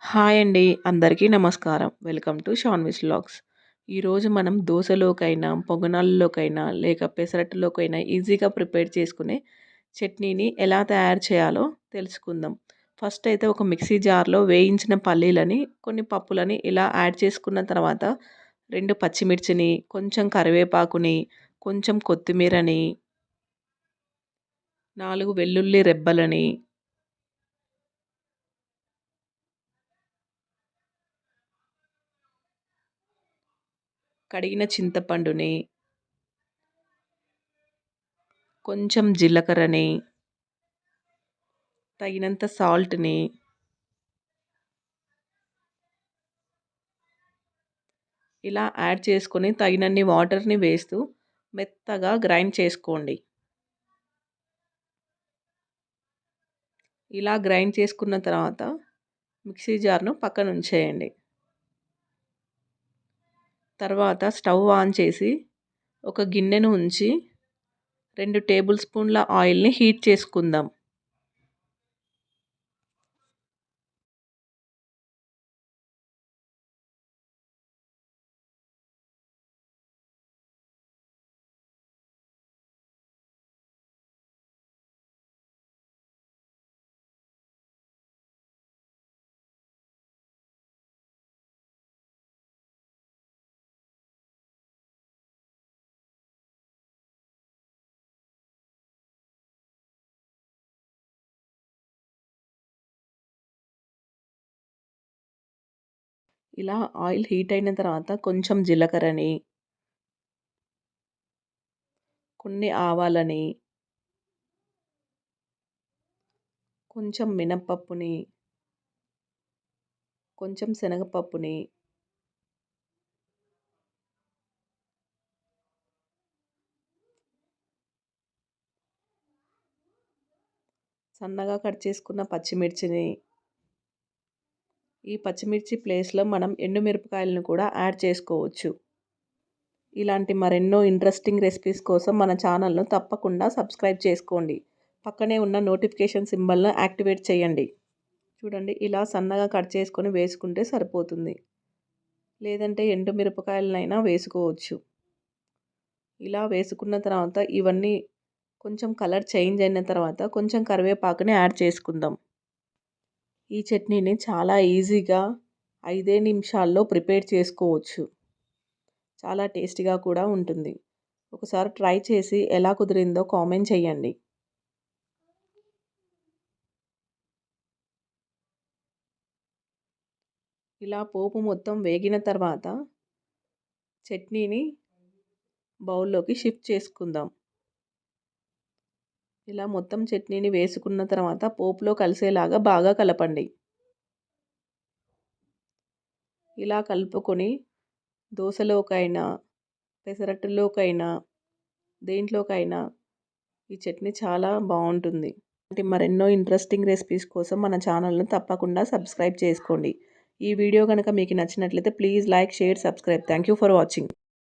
Hi అండి. అందరికీ నమస్కారం. Welcome to Shanvi's vlogs. ఈరోజు మనం దోసలోకైనా, పొంగనాల్లోకైనా, లేక పెసరట్టులోకైనా ఈజీగా ప్రిపేర్ చేసుకునే చట్నీని ఎలా తయారు చేయాలో తెలుసుకుందాం. ఫస్ట్ అయితే ఒక మిక్సీ జార్‌లో వేయించిన పల్లీలని, కొన్ని పప్పులని ఇలా యాడ్ చేసుకున్న తర్వాత 2 పచ్చిమిర్చిని, కొంచెం కరివేపాకుని, కొంచెం కొత్తిమీరని, 4 వెల్లుల్లి రెబ్బలని, కడిగిన చింతపండుని, కొంచెం జీలకర్రని, తగినంత సాల్ట్‌ని ఇలా యాడ్ చేసుకొని తగినన్ని వాటర్‌ని వేస్తూ మెత్తగా గ్రైండ్ చేసుకోండి. ఇలా గ్రైండ్ చేసుకున్న తర్వాత మిక్సీ జార్‌ను పక్కనుంచేయండి. తర్వాత స్టవ్ ఆన్ చేసి ఒక గిన్నెను ఉంచి 2 టేబుల్ స్పూన్ల ఆయిల్‌ని హీట్ చేసుకుందాం. ఇలా ఆయిల్ హీట్ అయిన తర్వాత కొంచెం జీలకర్రని, కొన్ని ఆవాలని, కొంచెం మినపప్పుని, కొంచెం శనగపప్పుని, సన్నగా కట్ చేసుకున్న పచ్చిమిర్చిని, ఈ పచ్చిమిర్చి ప్లేస్‌లో మనం ఎండుమిరపకాయలను కూడా యాడ్ చేసుకోవచ్చు. ఇలాంటి మరెన్నో ఇంట్రెస్టింగ్ రెసిపీస్ కోసం మన ఛానల్‌ను తప్పకుండా సబ్స్క్రైబ్ చేసుకోండి. పక్కనే ఉన్న నోటిఫికేషన్ సింబల్‌ను యాక్టివేట్ చేయండి. చూడండి ఇలా సన్నగా కట్ చేసుకొని వేసుకుంటే సరిపోతుంది. లేదంటే ఎండు మిరపకాయలనైనా వేసుకోవచ్చు. ఇలా వేసుకున్న తర్వాత ఇవన్నీ కొంచెం కలర్ చేంజ్ అయిన తర్వాత కొంచెం కరివేపాకుని యాడ్ చేసుకుందాం. ఈ చట్నీని చాలా ఈజీగా 5 నిమిషాల్లో ప్రిపేర్ చేసుకోవచ్చు. చాలా టేస్టీగా కూడా ఉంటుంది. ఒకసారి ట్రై చేసి ఎలా కుదిరిందో కామెంట్ చేయండి. ఇలా పోపు మొత్తం వేగిన తర్వాత చట్నీని బౌల్లోకి షిఫ్ట్ చేసుకుందాం. ఇలా మొత్తం చట్నీని వేసుకున్న తర్వాత పోపులో కలిసేలాగా బాగా కలపండి. ఇలా కలుపుకొని దోసలోకైనా, పెసరట్టులోకైనా, దేంట్లోకైనా ఈ చట్నీ చాలా బావుంటుంది. ఇలాంటి మరెన్నో ఇంట్రెస్టింగ్ రెసిపీస్ కోసం మన ఛానల్‌ను తప్పకుండా సబ్స్క్రైబ్ చేసుకోండి. ఈ వీడియో గనుక మీకు నచ్చినట్లయితే please like, share, subscribe. Thank you for watching.